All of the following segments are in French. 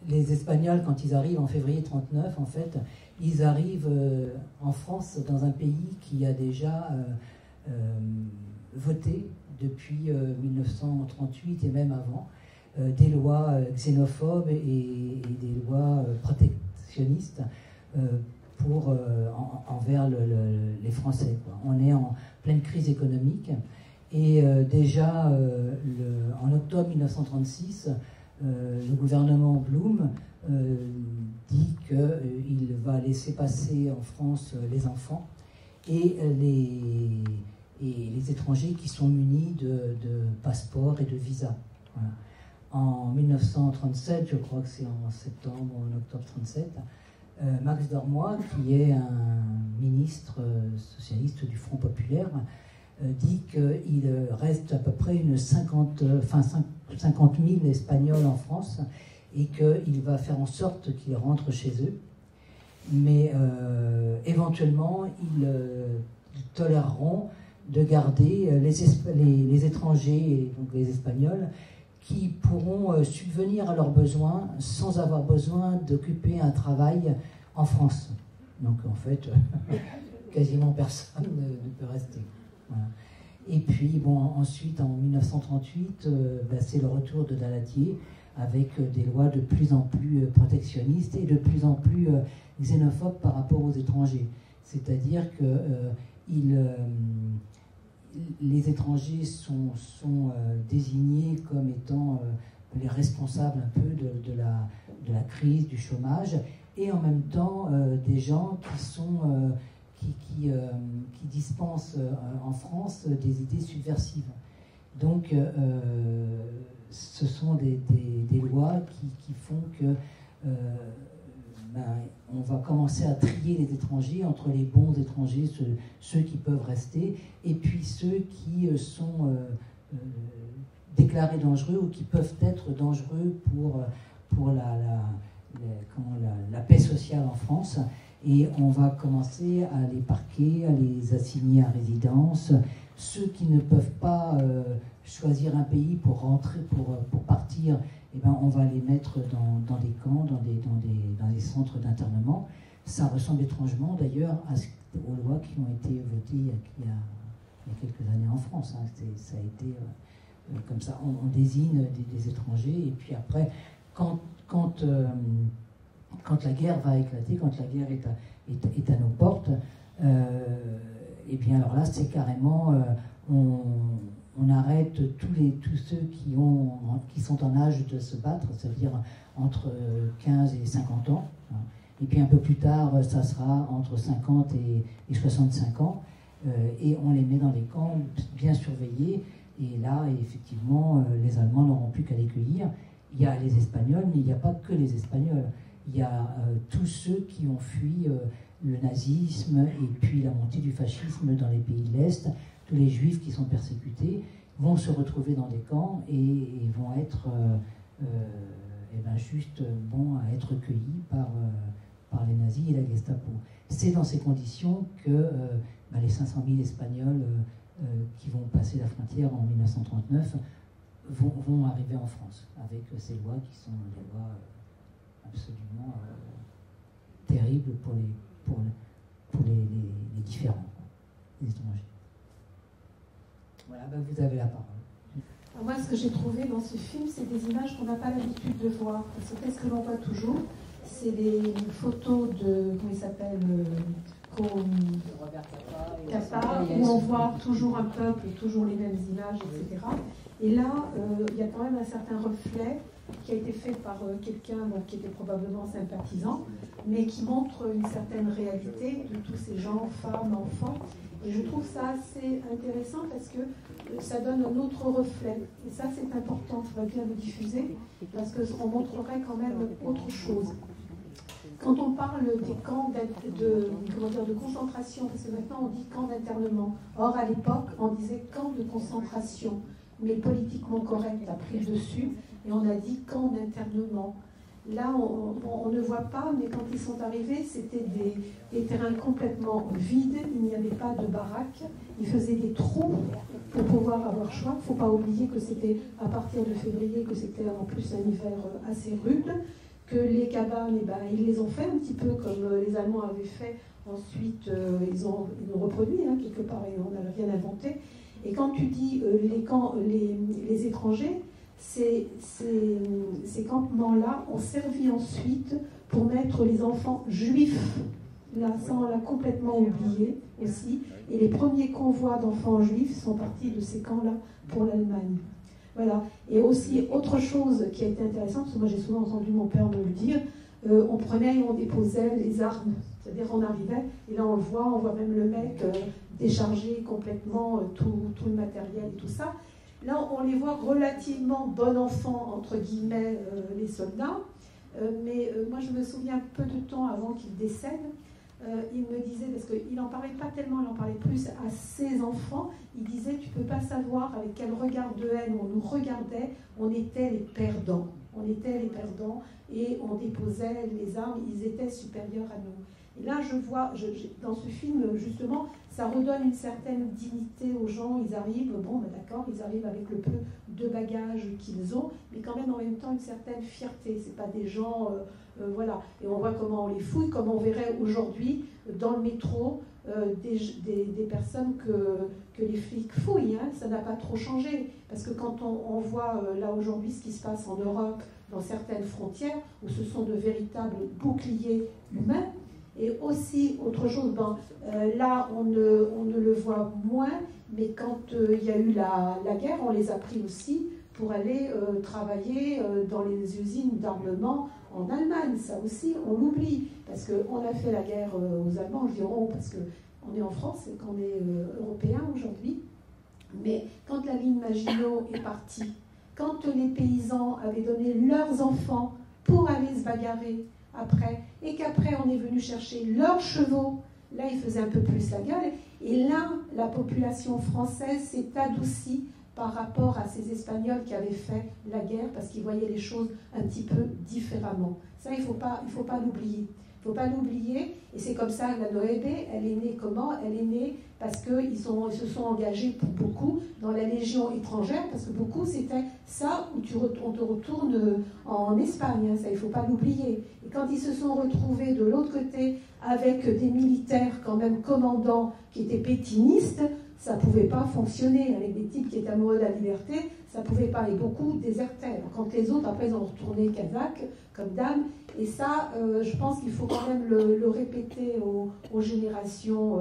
les Espagnols, quand ils arrivent en février 1939, en fait, ils arrivent en France, dans un pays qui a déjà voté depuis 1938 et même avant, des lois xénophobes et des lois protectionnistes envers les Français, quoi. On est en pleine crise économique et déjà en octobre 1936, le gouvernement Blum dit qu'il va laisser passer en France les enfants et les étrangers qui sont munis de passeports et de visas. Voilà. En 1937, je crois que c'est en septembre ou en octobre 1937, Max Dormoy, qui est un ministre socialiste du Front populaire, dit qu'il reste à peu près 50 000 Espagnols en France et qu'il va faire en sorte qu'ils rentrent chez eux. Mais éventuellement, ils toléreront de garder les étrangers, donc les Espagnols, qui pourront subvenir à leurs besoins sans avoir besoin d'occuper un travail en France. Donc en fait, quasiment personne ne peut rester. Voilà. Et puis, bon, ensuite, en 1938, c'est le retour de Daladier avec des lois de plus en plus protectionnistes et de plus en plus xénophobes par rapport aux étrangers. C'est-à-dire que les étrangers sont désignés comme étant les responsables un peu de la crise, du chômage, et en même temps des gens qui dispensent en France des idées subversives. Donc ce sont des lois qui font que on va commencer à trier les étrangers entre les bons étrangers, ceux qui peuvent rester, et puis ceux qui sont déclarés dangereux ou qui peuvent être dangereux pour la paix sociale en France. Et on va commencer à les parquer, à les assigner à résidence. Ceux qui ne peuvent pas choisir un pays pour rentrer, pour partir, eh ben, on va les mettre dans des camps, dans des centres d'internement. Ça ressemble étrangement d'ailleurs aux lois qui ont été votées il y a quelques années en France. Hein. Ça a été comme ça. On désigne des étrangers, et puis après, quand la guerre va éclater, quand la guerre est à nos portes, et bien alors là, c'est carrément, on arrête tous ceux qui sont en âge de se battre, c'est-à-dire entre 15 et 50 ans. Et puis un peu plus tard, ça sera entre 50 et 65 ans. Et on les met dans des camps bien surveillés. Et là, effectivement, les Allemands n'auront plus qu'à les cueillir. Il y a les Espagnols, mais il n'y a pas que les Espagnols. Il y a tous ceux qui ont fui le nazisme et puis la montée du fascisme dans les pays de l'Est. Tous les Juifs qui sont persécutés vont se retrouver dans des camps et vont être juste bons à être cueillis par les nazis et la Gestapo. C'est dans ces conditions que les 500 000 Espagnols qui vont passer la frontière en 1939 vont arriver en France, avec ces lois qui sont des lois absolument terribles pour les différents, les étrangers. Voilà, vous avez la parole. Alors moi, ce que j'ai trouvé dans ce film, c'est des images qu'on n'a pas l'habitude de voir. Parce que qu'est-ce que l'on voit toujours? C'est les photos de, comment il s'appelle, Capa, où on voit toujours un peuple, toujours les mêmes images, etc. Et là, il y a quand même un certain reflet qui a été fait par quelqu'un qui était probablement sympathisant, mais qui montre une certaine réalité de tous ces gens, femmes, enfants. Et je trouve ça assez intéressant parce que ça donne un autre reflet. Et ça, c'est important, il faudrait bien le diffuser, parce qu'on montrerait quand même autre chose. Quand on parle des camps de concentration, parce que maintenant on dit camp d'internement. Or, à l'époque, on disait camp de concentration, mais politiquement correct a pris le dessus, et on a dit camp d'internement. Là, on ne voit pas, mais quand ils sont arrivés, c'était des terrains complètement vides, il n'y avait pas de baraques, ils faisaient des trous pour pouvoir avoir choix. Il ne faut pas oublier que c'était à partir de février, que c'était en plus un hiver assez rude, que les cabanes, eh ben, ils les ont fait un petit peu comme les Allemands avaient fait. Ensuite, ils ont reproduit, hein, quelque part, et on n'a rien inventé. Et quand tu dis les étrangers, ces campements-là ont servi ensuite pour mettre les enfants juifs. Là, ça, on l'a complètement oublié aussi. Et les premiers convois d'enfants juifs sont partis de ces camps-là pour l'Allemagne. Voilà. Et aussi, autre chose qui a été intéressante, parce que moi j'ai souvent entendu mon père me le dire, on prenait et on déposait les armes. C'est-à-dire on arrivait, et là on voit même le mec décharger complètement tout le matériel et tout ça. Là, on les voit relativement bon enfant, entre guillemets, les soldats. Mais moi, je me souviens peu de temps avant qu'il décède, il me disait, parce qu'il n'en parlait pas tellement, il en parlait plus à ses enfants, il disait, tu ne peux pas savoir avec quel regard de haine on nous regardait, on était les perdants. On était les perdants et on déposait les armes, ils étaient supérieurs à nous. Et là, je vois, dans ce film, justement, ça redonne une certaine dignité aux gens. Ils arrivent, bon, ben d'accord, ils arrivent avec le peu de bagages qu'ils ont, mais quand même en même temps une certaine fierté. C'est pas des gens, voilà. Et on voit comment on les fouille, comme on verrait aujourd'hui dans le métro des personnes que les flics fouillent. Hein. Ça n'a pas trop changé, parce que quand on voit là aujourd'hui ce qui se passe en Europe, dans certaines frontières, où ce sont de véritables boucliers humains. Et aussi, autre chose, là on ne le voit moins, mais quand il y a eu la guerre, on les a pris aussi pour aller travailler dans les usines d'armement en Allemagne. Ça aussi, on l'oublie, parce qu'on a fait la guerre aux Allemands, je dis on, parce qu'on est en France et qu'on est européen aujourd'hui. Mais quand la ligne Maginot est partie, quand les paysans avaient donné leurs enfants pour aller se bagarrer après, et qu'après on est venu chercher leurs chevaux, là ils faisaient un peu plus la gueule, et là la population française s'est adoucie par rapport à ces Espagnols qui avaient fait la guerre, parce qu'ils voyaient les choses un petit peu différemment. Ça, il faut pas l'oublier. Il ne faut pas l'oublier, et c'est comme ça que la Noébé, elle est née comment? Elle est née parce qu'ils se sont engagés pour beaucoup dans la Légion étrangère, parce que beaucoup c'était ça où on te retourne en Espagne, hein, ça il ne faut pas l'oublier. Et quand ils se sont retrouvés de l'autre côté avec des militaires quand même commandants qui étaient pétinistes, ça ne pouvait pas fonctionner. Avec des types qui étaient amoureux de la liberté, ça ne pouvait pas, et beaucoup désertaient. Quand les autres, après, ils ont retourné kazakh comme dame. Et ça, je pense qu'il faut quand même le répéter aux générations,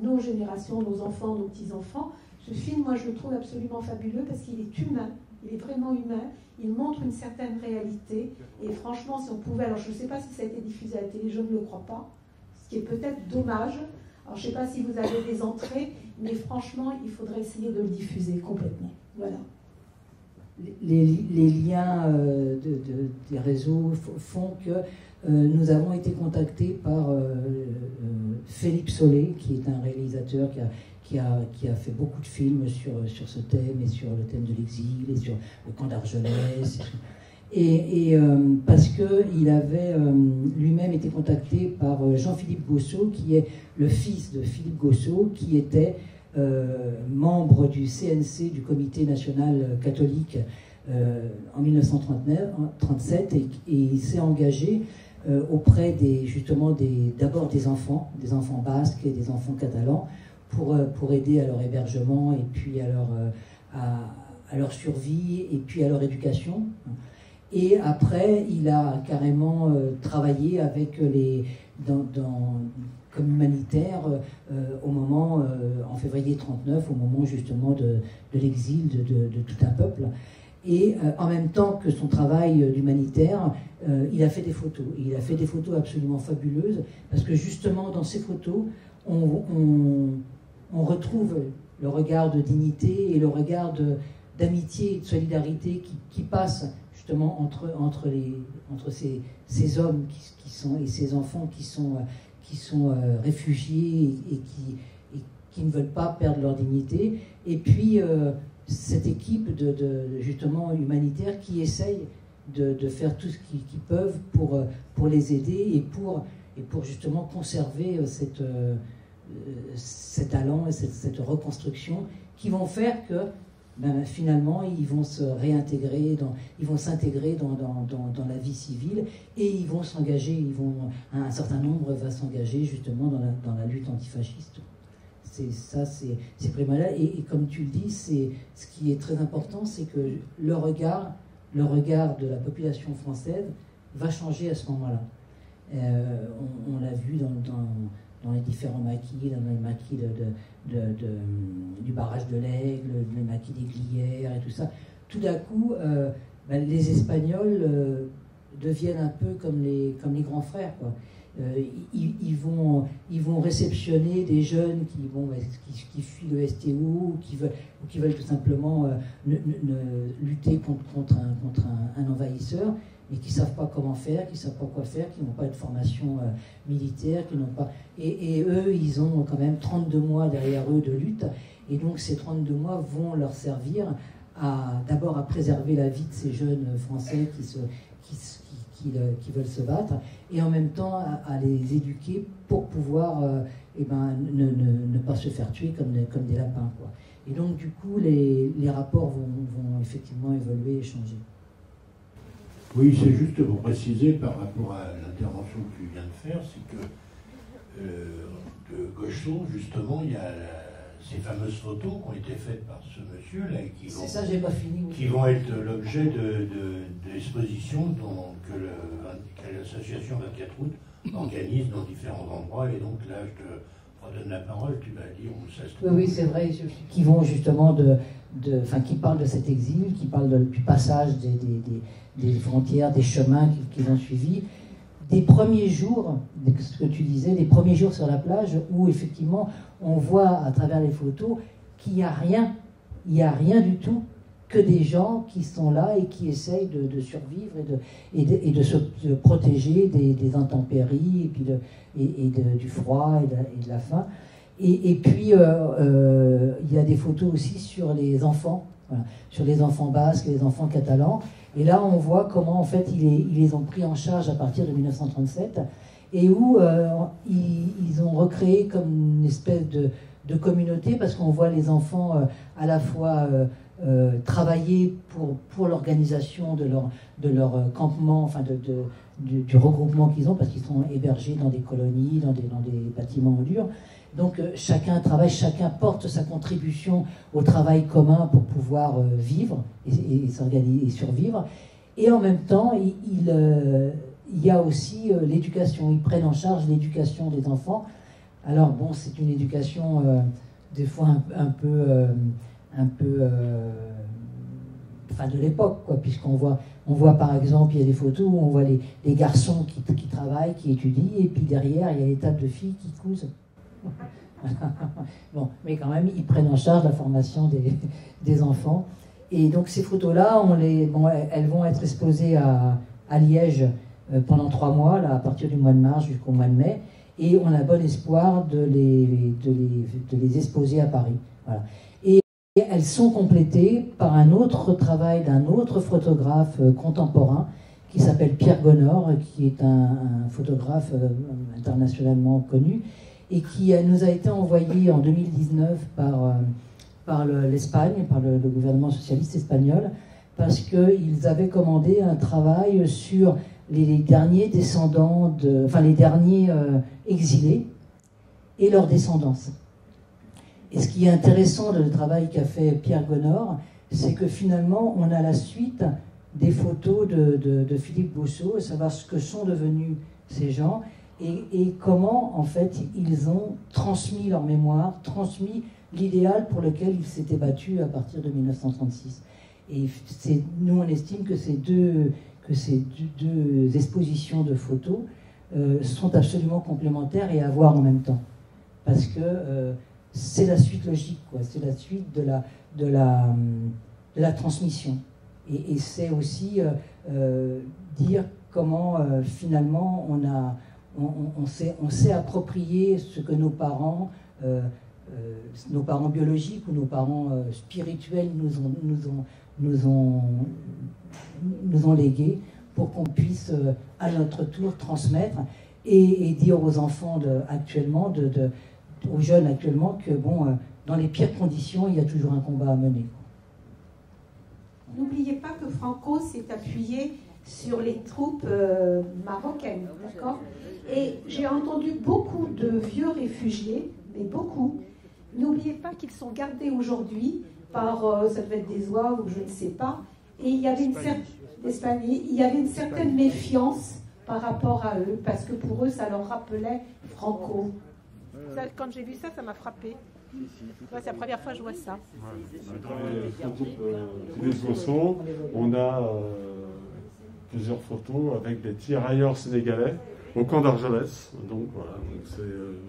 nos générations, nos enfants, nos petits-enfants. Ce film, moi, je le trouve absolument fabuleux parce qu'il est humain, il est vraiment humain, il montre une certaine réalité. Et franchement, si on pouvait, alors je ne sais pas si ça a été diffusé à la télé, je ne le crois pas, ce qui est peut-être dommage. Alors je ne sais pas si vous avez des entrées, mais franchement, il faudrait essayer de le diffuser complètement. Voilà. Les liens des réseaux font que nous avons été contactés par Philippe Solé, qui est un réalisateur qui a fait beaucoup de films sur ce thème, et sur le thème de l'exil, et sur le camp d'Argelès. Et parce qu'il avait lui-même été contacté par Jean-Philippe Gossot, qui est le fils de Philippe Gossot, qui était membre du CNC, du Comité national catholique, en 1937, et il s'est engagé auprès d'abord des enfants basques et des enfants catalans, pour aider à leur hébergement, et puis à leur survie, et puis à leur éducation. Et après, il a carrément travaillé avec comme humanitaire au moment, en février 1939, au moment justement de l'exil de tout un peuple. Et en même temps que son travail d'humanitaire, il a fait des photos. Et il a fait des photos absolument fabuleuses, parce que justement dans ces photos, on retrouve le regard de dignité et le regard d'amitié et de solidarité qui passe justement entre ces hommes et ces enfants qui sont réfugiés et qui ne veulent pas perdre leur dignité, et puis cette équipe justement humanitaire qui essaye de faire tout ce qu'ils peuvent pour les aider et pour justement conserver cet allant et cette reconstruction, qui vont faire que ben, finalement, ils vont se réintégrer, ils vont s'intégrer dans la vie civile et ils vont s'engager, un certain nombre va s'engager justement dans la lutte antifasciste. C'est primordial. Et comme tu le dis, ce qui est très important, c'est que le regard de la population française va changer à ce moment-là. On l'a vu dans les différents maquis, dans les maquis du barrage de l'Aigle, les maquis des Glières et tout ça. Tout d'un coup, les Espagnols deviennent un peu comme les grands frères, quoi. Ils vont réceptionner des jeunes qui fuient le STO ou qui veulent tout simplement lutter contre un envahisseur, mais qui ne savent pas comment faire, qui ne savent pas quoi faire, qui n'ont pas de formation militaire, qui n'ont pas... Et eux, ils ont quand même 32 mois derrière eux de lutte, et donc ces 32 mois vont leur servir d'abord à préserver la vie de ces jeunes Français qui veulent se battre, et en même temps à les éduquer pour pouvoir ne pas se faire tuer comme des lapins, quoi. Et donc du coup, les rapports vont effectivement évoluer et changer. Oui, c'est juste pour préciser par rapport à l'intervention que tu viens de faire, c'est que de Gauchon, justement, il y a ces fameuses photos qui ont été faites par ce monsieur-là et qui vont être l'objet de l'exposition que l'association 24 août organise dans différents endroits. Et donc là, je te redonne la parole, tu vas dire où ça se trouve. Oui, c'est vrai, qui vont justement qui parlent de cet exil, qui parlent du passage des frontières, des chemins qu'ils ont suivis, des premiers jours, ce que tu disais, des premiers jours sur la plage, où effectivement on voit à travers les photos qu'il n'y a rien, du tout, que des gens qui sont là et qui essayent de survivre et de se protéger des intempéries et du froid et de la faim. Et puis il y a des photos aussi sur les enfants, voilà, sur les enfants basques et les enfants catalans. Et là, on voit comment, en fait, ils les ont pris en charge à partir de 1937 et où ils ont recréé comme une espèce de communauté, parce qu'on voit les enfants à la fois travailler pour l'organisation de leur campement, enfin du regroupement qu'ils ont, parce qu'ils sont hébergés dans des colonies, dans des bâtiments en dur. Donc chacun travaille, chacun porte sa contribution au travail commun pour pouvoir vivre et s'organiser et survivre. Et en même temps, il y a aussi l'éducation. Ils prennent en charge l'éducation des enfants. Alors bon, c'est une éducation des fois un peu de l'époque, quoi, puisqu'on voit par exemple, il y a des photos où on voit les garçons qui travaillent, qui étudient, et puis derrière, il y a les tables de filles qui cousent. Bon, mais quand même, ils prennent en charge la formation des enfants. Et donc ces photos-là, elles vont être exposées à Liège pendant 3 mois, là, à partir du mois de mars jusqu'au mois de mai, et on a bon espoir de les exposer à Paris. Voilà. Et elles sont complétées par un autre travail d'un autre photographe contemporain qui s'appelle Pierre Gonor, qui est un photographe internationalement connu, et qui nous a été envoyé en 2019 par l'Espagne, par le gouvernement socialiste espagnol, parce qu'ils avaient commandé un travail sur les derniers descendants, les derniers exilés et leur descendance. Et ce qui est intéressant dans le travail qu'a fait Pierre Gonor, c'est que finalement, on a la suite des photos de Philippe Bousseau, à savoir ce que sont devenus ces gens, et comment, en fait, ils ont transmis leur mémoire, transmis l'idéal pour lequel ils s'étaient battus à partir de 1936. Et nous, on estime que ces deux expositions de photos sont absolument complémentaires et à voir en même temps. Parce que c'est la suite logique, quoi. C'est la suite de la transmission. Et c'est aussi dire comment, finalement, on s'est approprié ce que nos parents biologiques ou nos parents spirituels nous ont légué, pour qu'on puisse à notre tour transmettre et dire aux enfants actuellement, aux jeunes actuellement, que bon, dans les pires conditions, il y a toujours un combat à mener. n'oubliez pas que Franco s'est appuyé sur les troupes marocaines, d'accord? Et j'ai entendu beaucoup de vieux réfugiés, mais beaucoup. N'oubliez pas qu'ils sont gardés aujourd'hui par, ça devait être des oies ou je ne sais pas, et il y avait une certaine méfiance par rapport à eux, parce que pour eux, ça leur rappelait Franco. Ça, quand j'ai vu ça, ça m'a frappé. Ouais, c'est la première fois que je vois ça. Dans les photos de Gossot, on a plusieurs photos avec des tirailleurs sénégalais au camp d'Argelès. Donc voilà,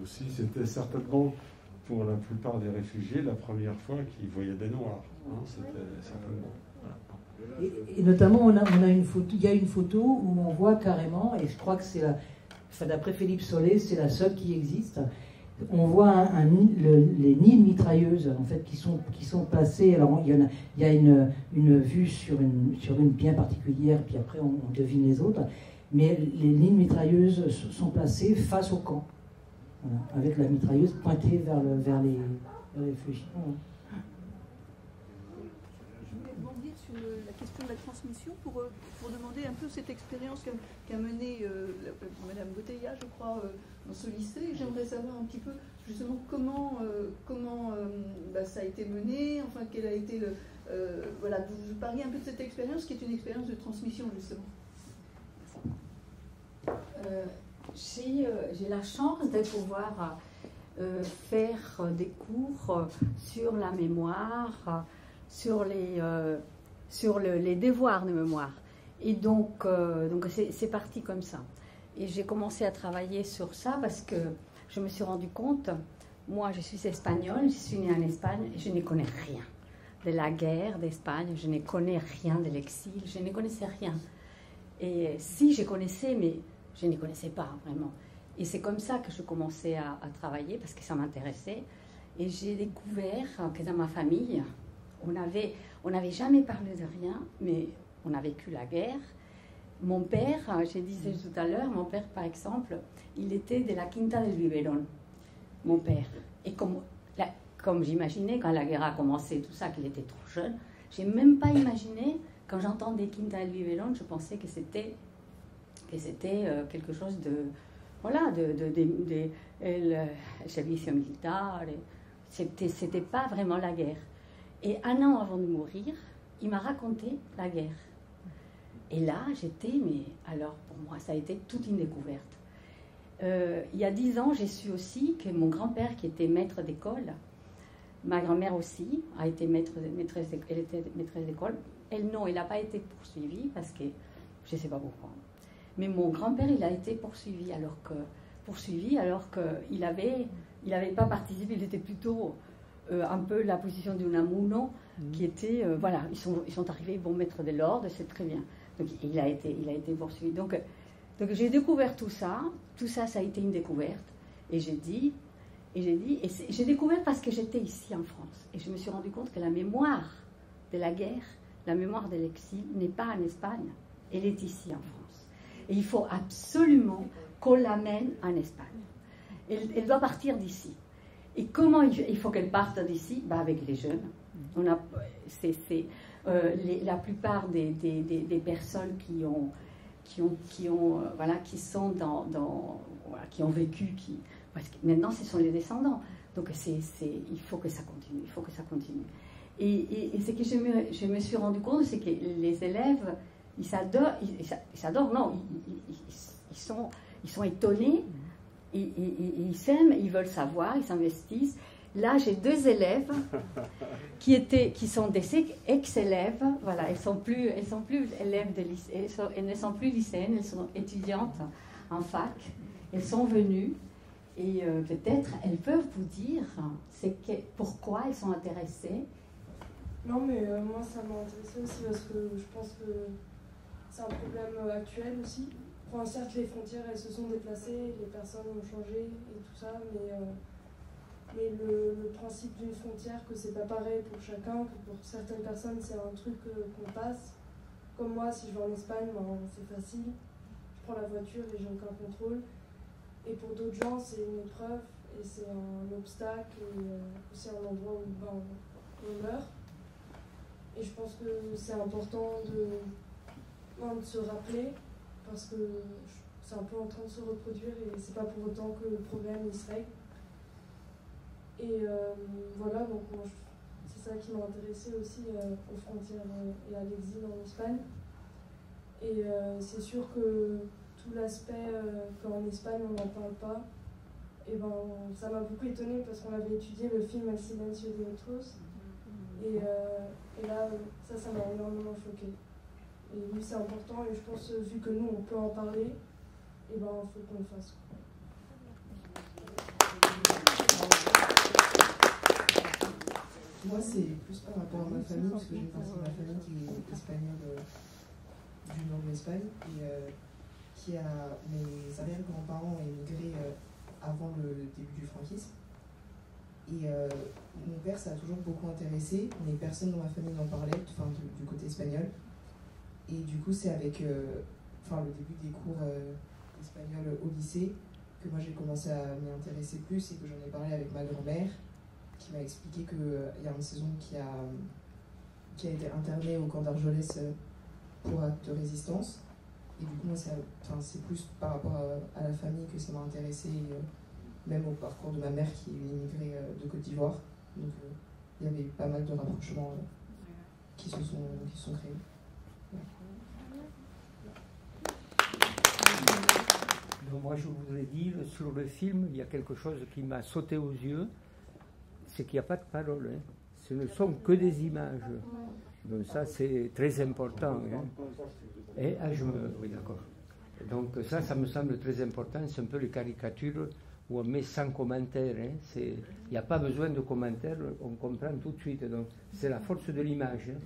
c'était certainement pour la plupart des réfugiés la première fois qu'ils voyaient des Noirs. Hein, c'était certainement. Voilà. Et notamment, on a une photo, il y a une photo où on voit carrément, et je crois que c'est d'après Philippe Solé, c'est la seule qui existe. On voit les nids de mitrailleuses en fait qui sont placés. Alors il y a une vue sur une bien particulière, puis après on devine les autres. Mais les nids de mitrailleuses sont placés face au camp, voilà, avec la mitrailleuse pointée vers les réfugiés. Voilà. La question de la transmission pour demander un peu cette expérience qu'a menée Madame Botella, je crois, dans ce lycée. J'aimerais savoir un petit peu justement comment ça a été mené, enfin quel a été le... voilà, vous parliez un peu de cette expérience qui est une expérience de transmission justement. J'ai la chance de pouvoir faire des cours sur la mémoire, sur les devoirs de mémoire. Et donc c'est parti comme ça. Et j'ai commencé à travailler sur ça parce que je me suis rendu compte, moi je suis espagnole, je suis née en Espagne, et je ne connais rien de la guerre d'Espagne, je ne connais rien de l'exil, je ne connaissais rien. Et si je connaissais, mais je ne connaissais pas vraiment. Et c'est comme ça que je commençais à travailler parce que ça m'intéressait. Et j'ai découvert que dans ma famille, on n'avait jamais parlé de rien, mais on a vécu la guerre. Mon père, je disais tout à l'heure, mon père par exemple, il était de la Quinta del Biberón, mon père. Et comme j'imaginais quand la guerre a commencé, tout ça, qu'il était trop jeune, j'ai même pas imaginé, quand j'entendais Quinta del Biberón, je pensais que c'était quelque chose de, voilà, le servicio militar. C'était pas vraiment la guerre. Et un an avant de mourir, il m'a raconté la guerre. Et là, mais alors pour moi, ça a été toute une découverte. Il y a 10 ans, j'ai su aussi que mon grand-père, qui était maître d'école, ma grand-mère aussi a été maîtresse d'école. Elle n'a pas été poursuivie parce que, je ne sais pas pourquoi. Mais mon grand-père, il a été poursuivi alors qu'il n'avait pas participé, il était plutôt un peu la position d'un Unamuno qui était, voilà, ils sont arrivés, ils vont mettre de l'ordre, c'est très bien. Donc il a été poursuivi. Donc j'ai découvert tout ça, ça a été une découverte. Et j'ai découvert parce que j'étais ici en France. Et je me suis rendu compte que la mémoire de la guerre, la mémoire de l'exil n'est pas en Espagne, elle est ici en France. Et il faut absolument qu'on l'amène en Espagne. Elle doit partir d'ici. Et comment il faut qu'elle parte d'ici? Avec les jeunes. La plupart des personnes qui ont vécu, parce que maintenant ce sont les descendants. Donc il faut que ça continue. Et ce que je me suis rendu compte, c'est que les élèves, ils s'adorent, non, ils sont étonnés, ils s'aiment, ils veulent savoir, ils s'investissent. Là, j'ai 2 élèves qui sont des ex-élèves. Voilà, elles sont plus élèves de lycée, elles ne sont plus lycéennes, elles sont étudiantes en fac. Elles sont venues et peut-être elles peuvent vous dire pourquoi elles sont intéressées. Non, mais moi, ça m'a intéressée aussi parce que je pense que c'est un problème actuel aussi. Enfin, certes, les frontières, elles se sont déplacées, les personnes ont changé et tout ça, mais le principe d'une frontière, que c'est pas pareil pour chacun, que pour certaines personnes, c'est un truc qu'on passe. Comme moi, si je vais en Espagne, c'est facile. Je prends la voiture et j'ai aucun contrôle. Et pour d'autres gens, c'est une épreuve et c'est un obstacle et aussi un endroit où on meurt. Et je pense que c'est important de se rappeler, parce que c'est un peu en train de se reproduire et c'est pas pour autant que le problème il se règle. Et voilà, donc moi, c'est ça qui m'a intéressée aussi aux frontières et à l'exil en Espagne. Et c'est sûr que tout l'aspect qu'en Espagne on n'en parle pas, et ben, ça m'a beaucoup étonnée parce qu'on avait étudié le film El Silencio de Otros. Et là, ça m'a énormément choquée. Et oui, c'est important et je pense, vu que nous on peut en parler, et ben, il faut qu'on le fasse. Moi, c'est plus par rapport à ma famille, parce que j'ai une partie de ma famille qui est espagnole du nord de l'Espagne, et qui a mes arrière-grands-parents émigré avant le début du franquisme. Et mon père, ça a toujours beaucoup intéressé, mais personne dans ma famille n'en parlait, enfin du côté espagnol. Et du coup, c'est avec le début des cours espagnols au lycée que moi j'ai commencé à m'y intéresser plus et que j'en ai parlé avec ma grand-mère, qui m'a expliqué qu'il y a une saison qui a été internée au camp d'Argelès pour acte de résistance. Et du coup, moi, c'est plus par rapport à la famille que ça m'a intéressé, même au parcours de ma mère qui est immigrée de Côte d'Ivoire. Donc, il y avait pas mal de rapprochements qui se sont créés. Donc moi, je voudrais dire, sur le film, il y a quelque chose qui m'a sauté aux yeux, c'est qu'il n'y a pas de parole. Hein. Ce ne sont que des images. Donc ça, c'est très important. Hein. Oui, d'accord. Donc ça me semble très important. C'est un peu les caricatures où on met sans commentaire. Hein. Il n'y a pas besoin de commentaires, on comprend tout de suite. Donc c'est la force de l'image. Hein.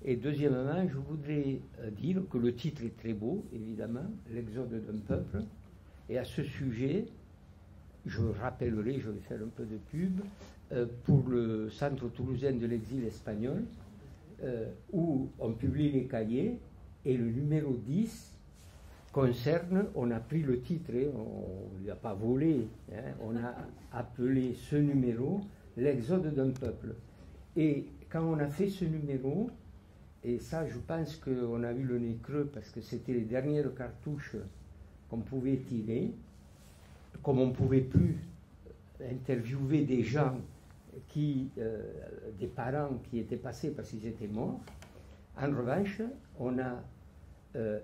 Et deuxièmement, je voudrais dire que le titre est très beau, évidemment, L'exode d'un peuple. Et à ce sujet, je rappellerai, je vais faire un peu de pub, pour le Centre toulousain de l'exil espagnol, où on publie les cahiers, et le numéro 10 concerne, on a pris le titre, on ne lui a pas volé, hein, on a appelé ce numéro L'exode d'un peuple. Et quand on a fait ce numéro, et ça je pense qu'on a eu le nez creux parce que c'était les dernières cartouches qu'on pouvait tirer, comme on ne pouvait plus interviewer des gens des parents qui étaient passés parce qu'ils étaient morts. En revanche, on a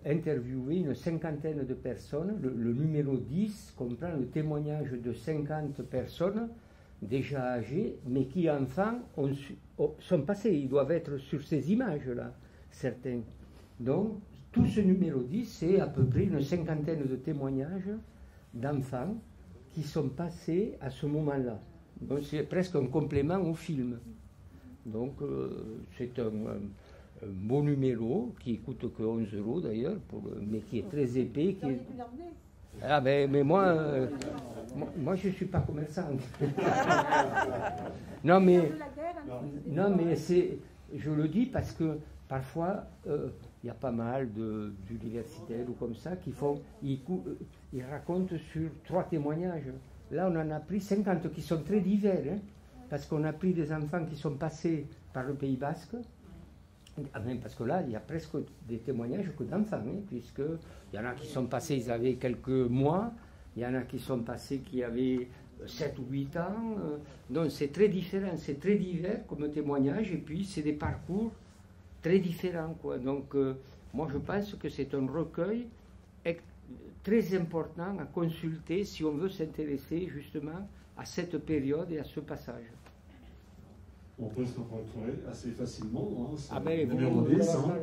interviewé une cinquantaine de personnes. Le numéro 10 comprend le témoignage de 50 personnes déjà âgées, mais qui, enfants, sont passés. Ils doivent être sur ces images-là, certains. Donc, tout ce numéro 10, c'est à peu près une cinquantaine de témoignages d'enfants qui sont passés à ce moment-là. Donc, c'est presque un complément au film. Donc, c'est un beau numéro qui coûte que 11 € d'ailleurs, mais qui est très épais. Ah ben, mais moi je ne suis pas commerçant. Non mais je le dis parce que parfois il y a pas mal d'universitaires ou comme ça ils racontent sur 3 témoignages. Là on en a pris 50 qui sont très divers, hein, parce qu'on a pris des enfants qui sont passés par le Pays Basque. Parce que là, il y a presque des témoignages que d'enfants, hein, puisqu'il y en a qui sont passés, ils avaient quelques mois, il y en a qui sont passés qui avaient 7 ou 8 ans. Donc c'est très différent, c'est très divers comme témoignage, et puis c'est des parcours très différents, quoi. Donc moi je pense que c'est un recueil très important à consulter si on veut s'intéresser justement à cette période et à ce passage. On peut se rencontrer assez facilement. Hein, ah ben, numéro 10. Hein.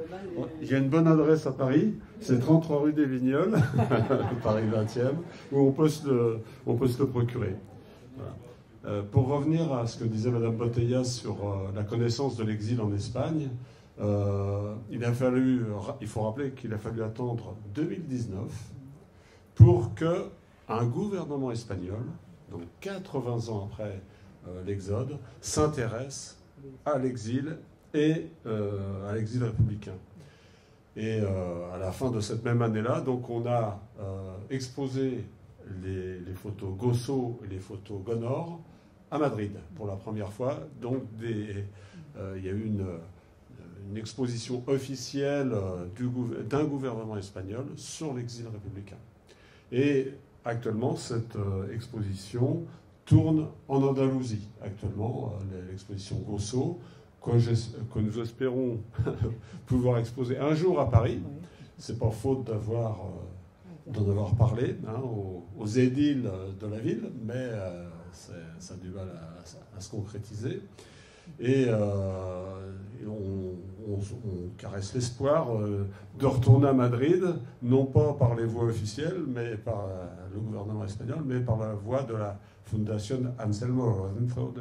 Il y a une bonne adresse à Paris, c'est 33 rue des Vignoles, Paris 20e, où on peut se le procurer. Voilà. Pour revenir à ce que disait Madame Botellas sur la connaissance de l'exil en Espagne, il faut rappeler qu'il a fallu attendre 2019 pour qu'un gouvernement espagnol, donc 80 ans après l'Exode, s'intéresse à l'exil et à l'exil républicain. Et à la fin de cette même année-là, donc on a exposé les photos Gosso et les photos Gonor à Madrid pour la première fois. Donc il y a eu une exposition officielle d'un gouvernement espagnol sur l'exil républicain. Et actuellement, cette exposition tourne en Andalousie. Actuellement, l'exposition Gosso, que nous espérons pouvoir exposer un jour à Paris. C'est pas faute d'en avoir parlé aux édiles de la ville, mais ça a du mal à se concrétiser. Et on caresse l'espoir de retourner à Madrid, non pas par les voies officielles, mais par le gouvernement espagnol, mais par la voie de la Fondation Anselmo Lorenzo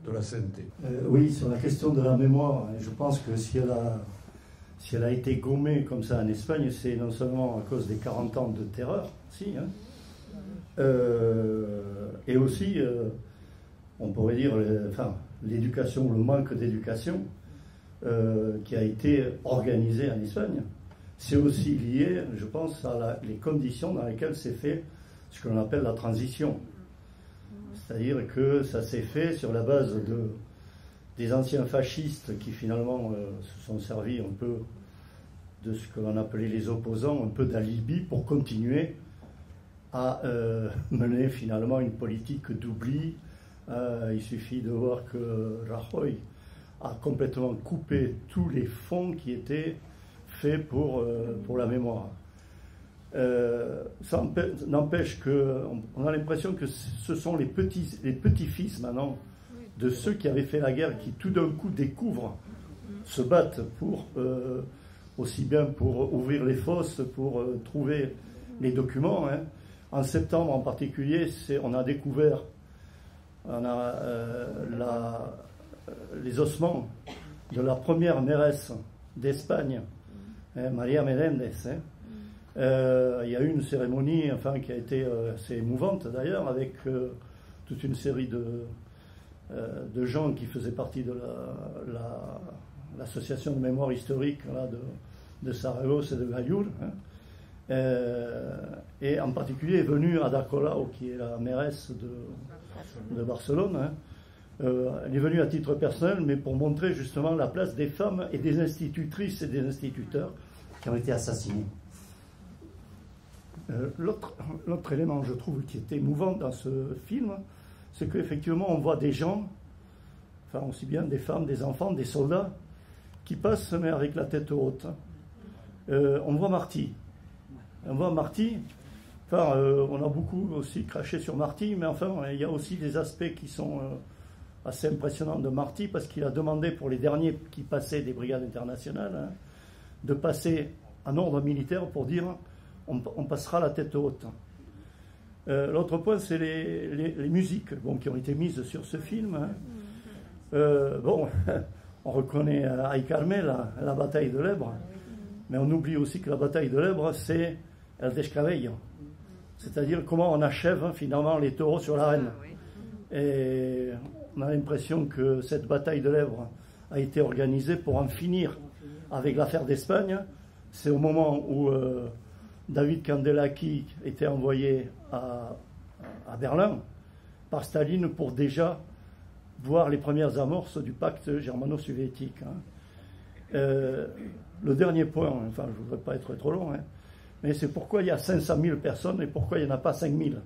de la CNT. Oui, sur la question de la mémoire, je pense que si elle a été gommée comme ça en Espagne, c'est non seulement à cause des 40 ans de terreur, et aussi, on pourrait dire, l'éducation, le manque d'éducation qui a été organisé en Espagne. C'est aussi lié, je pense, à les conditions dans lesquelles s'est fait ce que l'on appelle la transition. C'est-à-dire que ça s'est fait sur la base des anciens fascistes qui finalement se sont servis un peu de ce que l'on appelait les opposants, un peu d'alibi pour continuer à mener finalement une politique d'oubli. Il suffit de voir que Rajoy a complètement coupé tous les fonds qui étaient faits pour la mémoire. Ça n'empêche qu'on a l'impression que ce sont les petits-fils maintenant de ceux qui avaient fait la guerre qui tout d'un coup découvrent, se battent pour aussi bien pour ouvrir les fosses, pour trouver les documents. En septembre en particulier, on a découvert les ossements de la première mairesse d'Espagne, María Meléndez. Il y a eu une cérémonie qui a été assez émouvante d'ailleurs, avec toute une série de gens qui faisaient partie de l'association de mémoire historique de Saragosse et de Gayour. Et en particulier est venue Ada Colau, qui est la mairesse de Barcelone. Elle est venue à titre personnel, mais pour montrer justement la place des femmes et des institutrices et des instituteurs qui ont été assassinés. L'autre élément, je trouve, qui est émouvant dans ce film, c'est qu'effectivement, on voit des gens, aussi bien des femmes, des enfants, des soldats, qui passent, mais avec la tête haute. On voit Marty. On a beaucoup aussi craché sur Marty, mais il y a aussi des aspects qui sont assez impressionnants de Marty, parce qu'il a demandé pour les derniers qui passaient des brigades internationales de passer en ordre militaire pour dire on passera la tête haute. L'autre point, c'est les musiques qui ont été mises sur ce film. On reconnaît Ay Carmel, la bataille de l'Èbre, mais on oublie aussi que la bataille de l'Èbre, c'est El Descabello, c'est-à-dire comment on achève finalement les taureaux sur l'arène. Et on a l'impression que cette bataille de l'Èbre a été organisée pour en finir avec l'affaire d'Espagne. C'est au moment où David Candelaki était envoyé à Berlin par Staline pour déjà voir les premières amorces du pacte germano-soviétique. Le dernier point, je ne voudrais pas être trop long, mais c'est pourquoi il y a 500 000 personnes et pourquoi il n'y en a pas 5 000.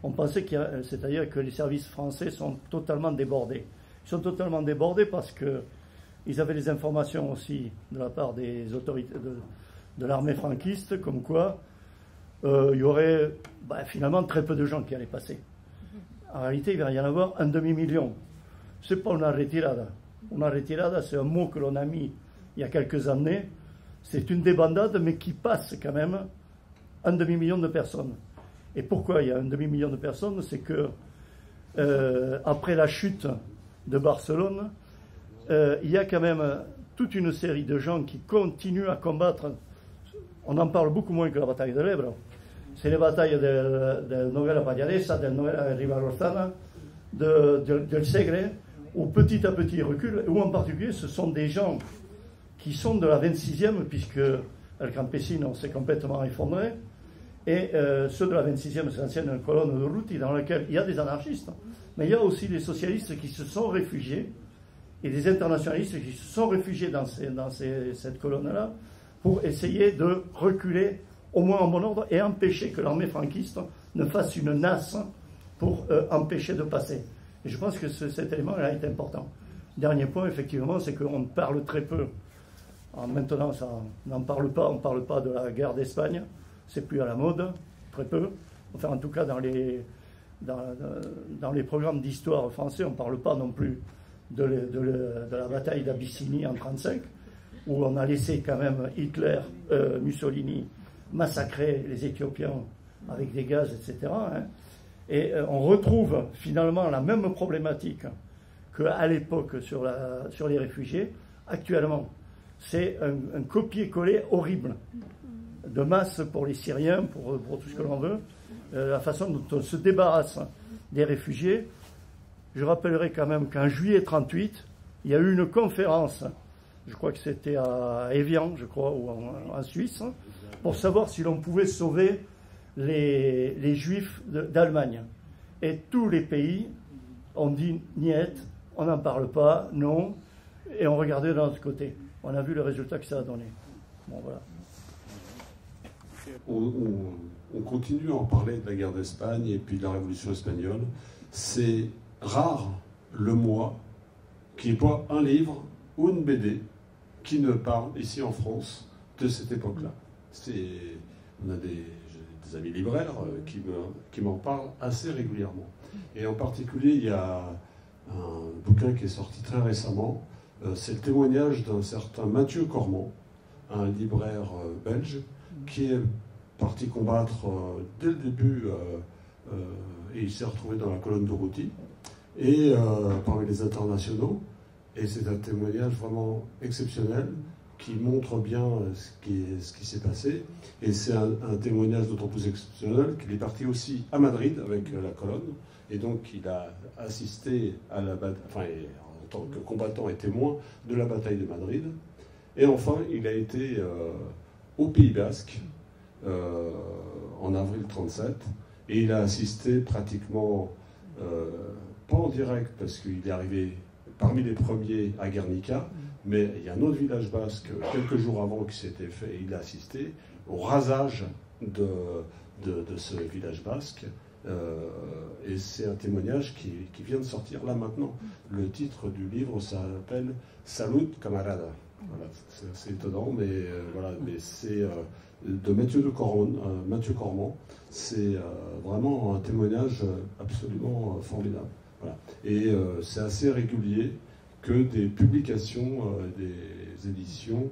On pensait c'est-à-dire que les services français sont totalement débordés. Ils sont totalement débordés parce qu'ils avaient des informations aussi de la part des autorités de l'armée franquiste, comme quoi il y aurait finalement très peu de gens qui allaient passer. En réalité, il va y en avoir un demi-million. Ce n'est pas una retirada. Una retirada, c'est un mot que l'on a mis il y a quelques années. C'est une débandade, mais qui passe quand même un demi-million de personnes. Et pourquoi il y a un demi-million de personnes? C'est que après la chute de Barcelone, il y a quand même toute une série de gens qui continuent à combattre. On en parle beaucoup moins que la bataille de l'Èbre. C'est les batailles de Noguera Pallaresa, de Noguera Ribarrozana, del Segre, où petit à petit ils reculent, où en particulier ce sont des gens qui sont de la 26e, puisque El Campesino s'est complètement effondré, et ceux de la 26e, c'est l'ancienne colonne de Ruti, dans laquelle il y a des anarchistes, mais il y a aussi des socialistes qui se sont réfugiés et des internationalistes qui se sont réfugiés dans cette colonne-là pour essayer de reculer au moins en bon ordre et empêcher que l'armée franquiste ne fasse une nasse pour empêcher de passer. Et je pense que cet élément-là est important. Dernier point, effectivement, c'est qu'on parle très peu. Maintenant, on n'en parle pas, on ne parle pas de la guerre d'Espagne, c'est plus à la mode, très peu. Enfin, en tout cas, dans les programmes d'histoire français, on ne parle pas non plus de la bataille d'Abyssinie en 1935, où on a laissé quand même Hitler, Mussolini, massacrer les Éthiopiens avec des gaz, etc. Hein. Et on retrouve finalement la même problématique qu'à l'époque sur les réfugiés. Actuellement, c'est un copier-coller horrible de masse pour les Syriens, pour tout ce que l'on veut, la façon dont on se débarrasse des réfugiés. Je rappellerai quand même qu'en juillet 1938, il y a eu une conférence, je crois que c'était à Évian, je crois, ou en Suisse, pour savoir si l'on pouvait sauver les Juifs d'Allemagne. Et tous les pays ont dit « niet », on n'en parle pas, non, et on regardait de l'autre côté. On a vu le résultat que ça a donné. Bon, voilà. On continue à en parler de la guerre d'Espagne et puis de la Révolution espagnole. C'est rare le mois qui n'est pas un livre ou une BD qui ne parle ici en France de cette époque-là. On a des amis libraires qui m'en parlent assez régulièrement. Et en particulier, il y a un bouquin qui est sorti très récemment. C'est le témoignage d'un certain Mathieu Cormand, un libraire belge, qui est parti combattre dès le début, et il s'est retrouvé dans la colonne de Routy, et parmi les internationaux. Et c'est un témoignage vraiment exceptionnel qui montre bien ce qui s'est passé. Et c'est un témoignage d'autant plus exceptionnel qu'il est parti aussi à Madrid avec la colonne. Et donc il a assisté à la bataille, enfin, en tant que combattant et témoin de la bataille de Madrid. Et enfin, il a été au Pays Basque en avril 1937. Et il a assisté pratiquement, pas en direct, parce qu'il est arrivé parmi les premiers à Guernica, mais il y a un autre village basque, quelques jours avant, qui s'était fait, et il a assisté au rasage de ce village basque. Et c'est un témoignage qui vient de sortir là maintenant. Le titre du livre s'appelle « Salut, camarada ». Voilà, c'est étonnant, mais voilà, mais c'est de Mathieu Cormand. C'est vraiment un témoignage absolument formidable. Voilà. Et c'est assez régulier que des publications, des éditions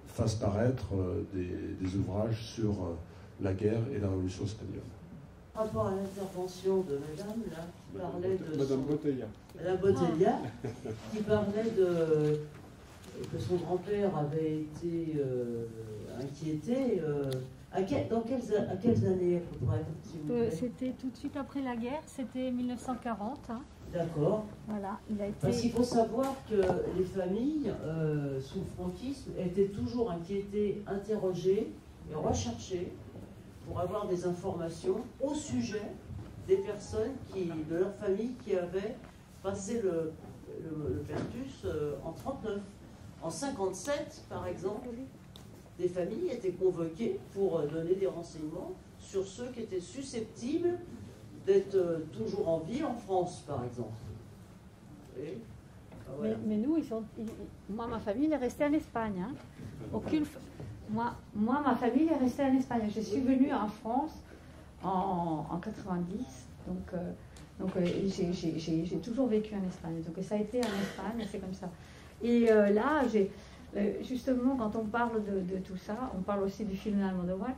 fassent paraître des ouvrages sur la guerre et la Révolution espagnole. Par rapport à l'intervention de Madame, là, qui parlait de... Madame Botella. Madame Botella, qui parlait que son grand-père avait été inquiété. À quelles années à peu près? C'était tout de suite après la guerre, c'était 1940. Hein. D'accord. Voilà, il a été... Parce qu'il faut savoir que les familles sous le franquisme étaient toujours inquiétées, interrogées et recherchées pour avoir des informations au sujet des personnes de leur famille qui avaient passé le Pertus en 1939. En 1957, par exemple, des familles étaient convoquées pour donner des renseignements sur ceux qui étaient susceptibles d'être toujours en vie en France, par exemple. Et, voilà. mais nous, moi, ma famille est restée en Espagne. Hein. Moi, ma famille est restée en Espagne. Je suis venue en France en 90, donc j'ai toujours vécu en Espagne. Donc ça a été en Espagne, c'est comme ça. Et là, justement, quand on parle de tout ça, on parle aussi du film d'Almodovar.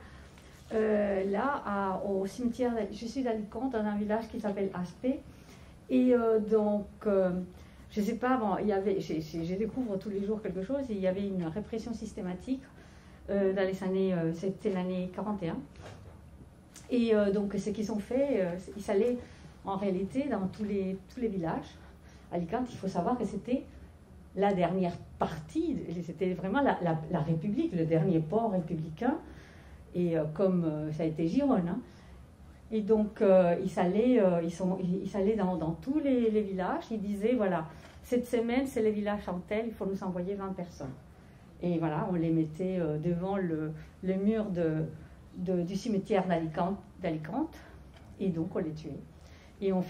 Là, au cimetière, je suis d'Alicante, dans un village qui s'appelle Aspé. Et donc, je ne sais pas, bon, je découvre tous les jours quelque chose. Il y avait une répression systématique dans les années, c'était l'année 41. Et donc, ce qu'ils ont fait, ils allaient en réalité dans tous les villages. Alicante, il faut savoir que c'était la dernière partie, c'était vraiment la République, le dernier port républicain, et comme ça a été Gironne. Hein. Et donc, ils allaient dans tous les villages, ils disaient, voilà, cette semaine, c'est le village Chantel, il faut nous envoyer 20 personnes. Et voilà, on les mettait devant le mur du cimetière d'Alicante, et donc on les tuait. Et on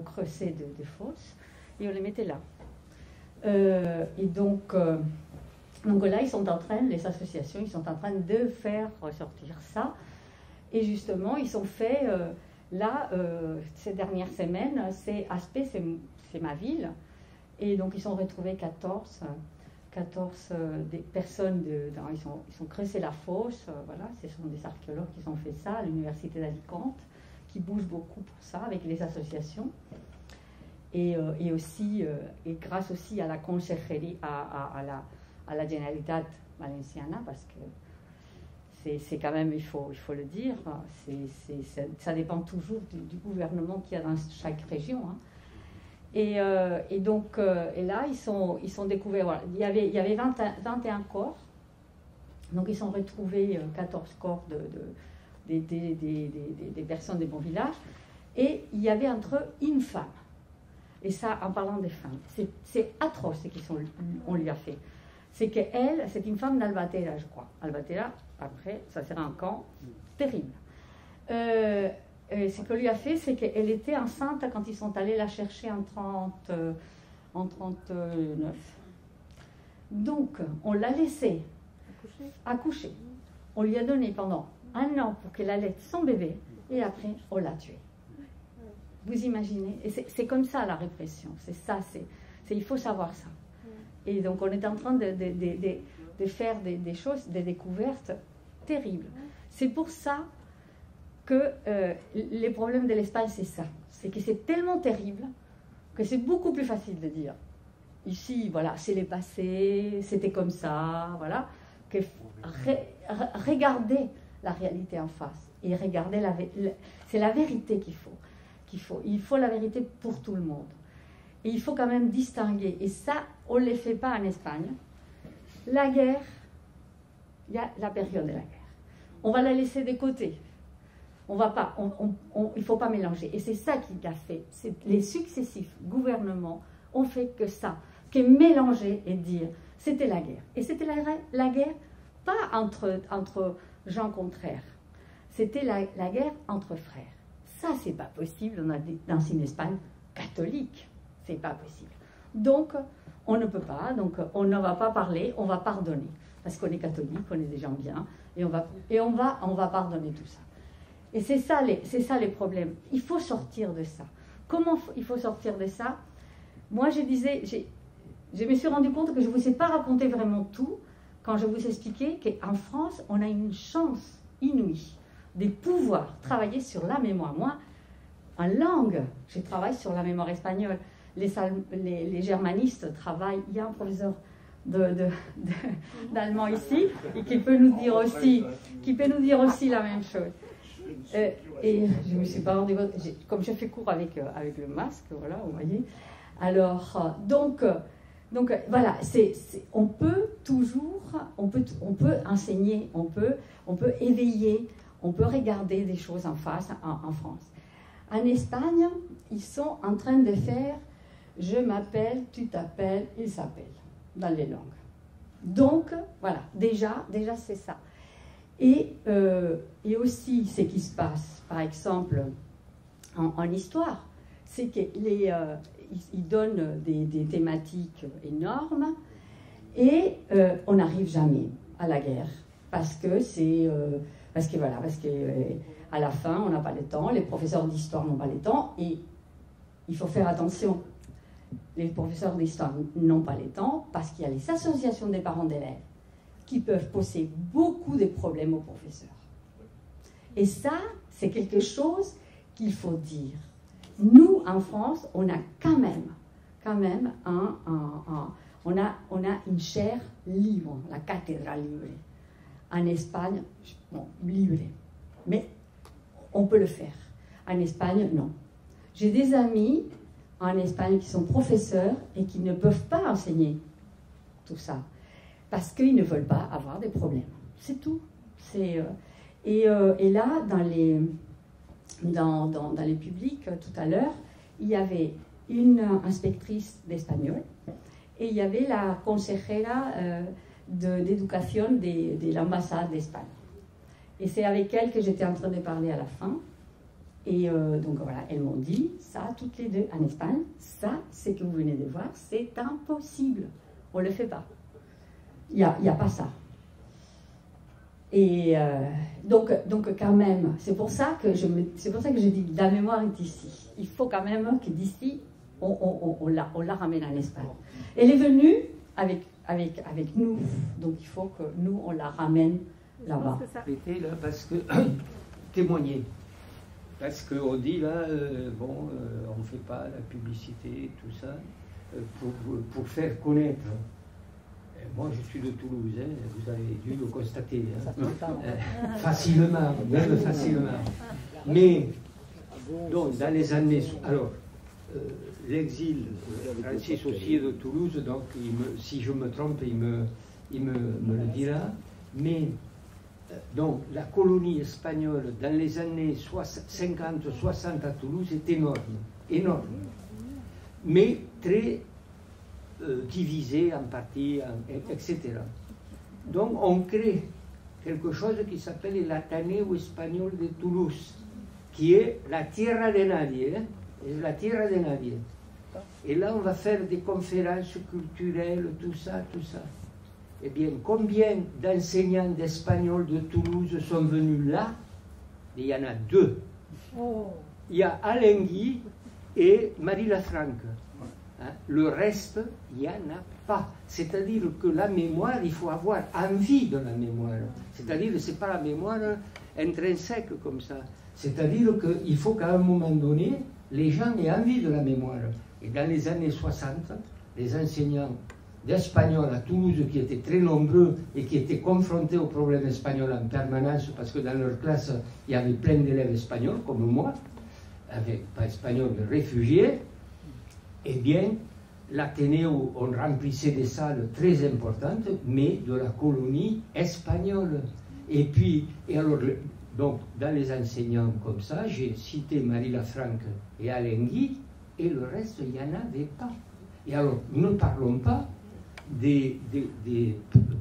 creusait des fosses, et on les mettait là. Et donc là, ils sont en train, les associations, ils sont en train de faire ressortir ça. Et justement, ils ont fait, ces dernières semaines, c'est Aspet, c'est ma ville. Et donc, ils ont retrouvé 14 des personnes, ils ont creusé la fosse, voilà, ce sont des archéologues qui ont fait ça à l'université d'Alicante, qui bougent beaucoup pour ça, avec les associations. Et aussi, et grâce aussi à la Consellerie, à la Generalitat Valenciana, parce que c'est quand même, il faut le dire, ça dépend toujours du gouvernement qu'il y a dans chaque région. Hein. Et donc, et là, ils sont découverts, voilà, il y avait 21 corps, donc ils ont retrouvé 14 corps des personnes des bons villages, et il y avait entre eux une femme. Et ça, en parlant des femmes, c'est atroce ce qu'on lui a fait. C'est qu'elle, c'est une femme d'Albatera, je crois. Albatera, après, ça sera un camp terrible. Ce qu'on lui a fait, c'est qu'elle était enceinte quand ils sont allés la chercher en 39. Donc, on l'a laissée accoucher. On lui a donné pendant 1 an pour qu'elle allaite son bébé, et après, on l'a tuée. Vous imaginez? Et c'est comme ça la répression. C'est ça, il faut savoir ça. Et donc on est en train de faire des choses, des découvertes terribles. C'est pour ça que les problèmes de l'Espagne, c'est ça. C'est que c'est tellement terrible que c'est beaucoup plus facile de dire ici, voilà, c'est les passés, c'était comme ça, voilà, que regarder la réalité en face et regarder c'est la vérité qu'il faut. Il faut la vérité pour tout le monde. Et il faut quand même distinguer. Et ça, on ne le fait pas en Espagne. La guerre, il y a la période de la guerre. On va la laisser de côté. Il ne faut pas mélanger. Et c'est ça qu'il a fait. Les successifs gouvernements ont fait que ça, que mélanger et dire c'était la guerre. Et c'était la guerre pas entre gens contraires. C'était la guerre entre frères. Ça, c'est pas possible dans une Espagne catholique. C'est pas possible. Donc, on ne peut pas, donc on ne va pas parler, on va pardonner. Parce qu'on est catholique, on est des gens bien, et on va pardonner tout ça. Et c'est ça les problèmes. Il faut sortir de ça. Comment il faut sortir de ça? Moi, je me suis rendu compte que je ne vous ai pas raconté vraiment tout quand je vous expliquais qu'en France, on a une chance inouïe de pouvoir travailler sur la mémoire. Moi, en langue, je travaille sur la mémoire espagnole. Les germanistes travaillent. Il y a un professeur d'allemand ici et qui peut nous dire aussi la même chose. Et je ne me suis pas rendu compte, comme je fais cours avec le masque, voilà, vous voyez. Alors, donc voilà, on peut toujours, on peut enseigner, on peut éveiller, on peut regarder des choses en face en France. En Espagne, ils sont en train de faire « je m'appelle, tu t'appelles, il s'appelle » dans les langues. Donc, voilà, déjà c'est ça. Et aussi, ce qui se passe, par exemple, en histoire, c'est qu'ils donnent des thématiques énormes et on n'arrive jamais à la guerre. Parce que à la fin, on n'a pas le temps, les professeurs d'histoire n'ont pas le temps, et il faut faire attention. Les professeurs d'histoire n'ont pas le temps parce qu'il y a les associations des parents d'élèves qui peuvent poser beaucoup de problèmes aux professeurs. Et ça, c'est quelque chose qu'il faut dire. Nous, en France, on a quand même on a une chaire libre, la cathédrale libre. En Espagne, bon, libre. Mais on peut le faire. En Espagne, non. J'ai des amis en Espagne qui sont professeurs et qui ne peuvent pas enseigner tout ça parce qu'ils ne veulent pas avoir des problèmes. C'est tout. Et là, dans les publics, tout à l'heure, il y avait une inspectrice d'espagnol et il y avait la consejera d'éducation de l'ambassade d'Espagne. Et c'est avec elle que j'étais en train de parler à la fin. Et donc voilà, elles m'ont dit, ça, toutes les deux, en Espagne, ça, ce que vous venez de voir, c'est impossible. On ne le fait pas. Il n'y a pas ça. Et donc quand même, c'est pour ça que je dis la mémoire est ici. Il faut quand même que d'ici, on la ramène en Espagne. Elle est venue avec nous, donc il faut que nous, on la ramène là-bas. J'étais là parce que témoigner. Parce qu'on dit là, on ne fait pas la publicité, tout ça, pour faire connaître. Moi, je suis de Toulouse, hein, vous avez dû le constater. Hein. Facilement, même facilement. Mais, donc, dans les années... Alors, l'exil, Francis aussi est de Toulouse, donc si je me trompe, il me le dira. Mais, donc, la colonie espagnole dans les années 50-60 à Toulouse est énorme. Énorme. Mais très... divisé en parties, etc. Donc on crée quelque chose qui s'appelle l'Ateneo Espagnol de Toulouse, qui est la tierra de nadie, la tierra de nadie. Et là on va faire des conférences culturelles, tout ça. Eh bien, combien d'enseignants d'espagnol de Toulouse sont venus là? Il y en a 2. Il y a Alenghi et Marie Lafranc. Hein? Le reste, il n'y en a pas. C'est-à-dire que la mémoire, il faut avoir envie de la mémoire. C'est-à-dire que ce n'est pas la mémoire intrinsèque comme ça. C'est-à-dire qu'il faut qu'à un moment donné, les gens aient envie de la mémoire. Et dans les années 60, les enseignants d'espagnol à Toulouse, qui étaient très nombreux et qui étaient confrontés au problème espagnol en permanence, parce que dans leur classe, il y avait plein d'élèves espagnols, comme moi, pas espagnols, mais réfugiés. Eh bien, l'Athénéo, on remplissait des salles très importantes, mais de la colonie espagnole. Et puis, alors, donc, dans les enseignants comme ça, j'ai cité Marie Lafranc et Alenghi, et le reste, il n'y en avait pas. Et alors, ne parlons pas des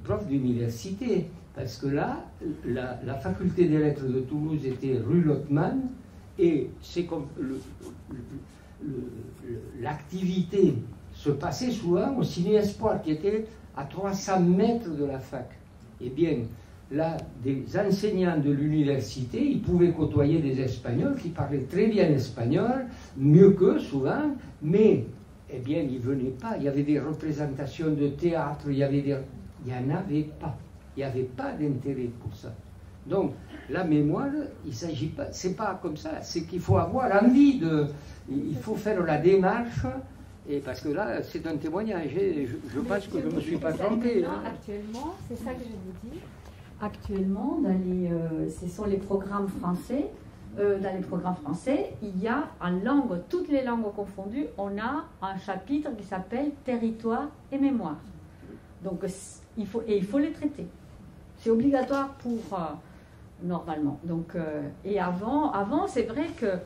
profs d'université, parce que là, la faculté des lettres de Toulouse était rue Lottmann, et c'est comme l'activité se passait souvent au Ciné Espoir, qui était à 300 mètres de la fac. Eh bien, là, des enseignants de l'université, ils pouvaient côtoyer des Espagnols qui parlaient très bien espagnol, mieux qu'eux souvent, mais, eh bien, ils ne venaient pas. Il y avait des représentations de théâtre, il n'y en avait pas. Il n'y avait pas d'intérêt pour ça. Donc, la mémoire, il ne s'agit pas, c'est pas comme ça, c'est qu'il faut avoir envie de... Il faut faire la démarche, et parce que là, c'est un témoignage. Je pense que je ne me suis pas trompé. Hein. Actuellement, c'est ça que je vous dis. Actuellement, ce sont les programmes français. Dans les programmes français, il y a en langue, toutes les langues confondues, on a un chapitre qui s'appelle Territoire et mémoire. Donc, il faut les traiter. C'est obligatoire pour... normalement. Donc, et avant c'est vrai que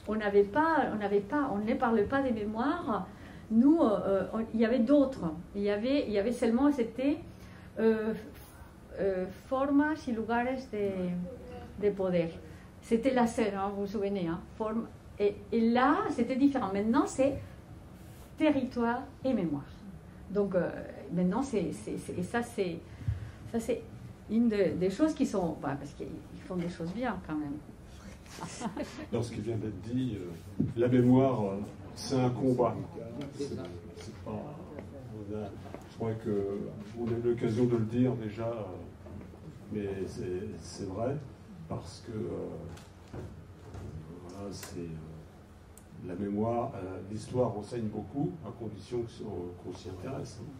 on ne parle pas des mémoires. Nous, il y avait d'autres. Il y avait seulement, c'était formas y lugares de poder. C'était la seule, hein, vous vous souvenez. Hein, et là, c'était différent. Maintenant, c'est territoire et mémoire. Donc, maintenant, ça, c'est une des choses qui sont... parce qu'ils font des choses bien, quand même. Dans ce qui vient d'être dit, la mémoire, c'est un combat. C'est pas, je crois qu'on a eu l'occasion de le dire déjà, mais c'est vrai, parce que voilà, la mémoire, l'histoire enseigne beaucoup, à condition qu'on s'y intéresse. Hein.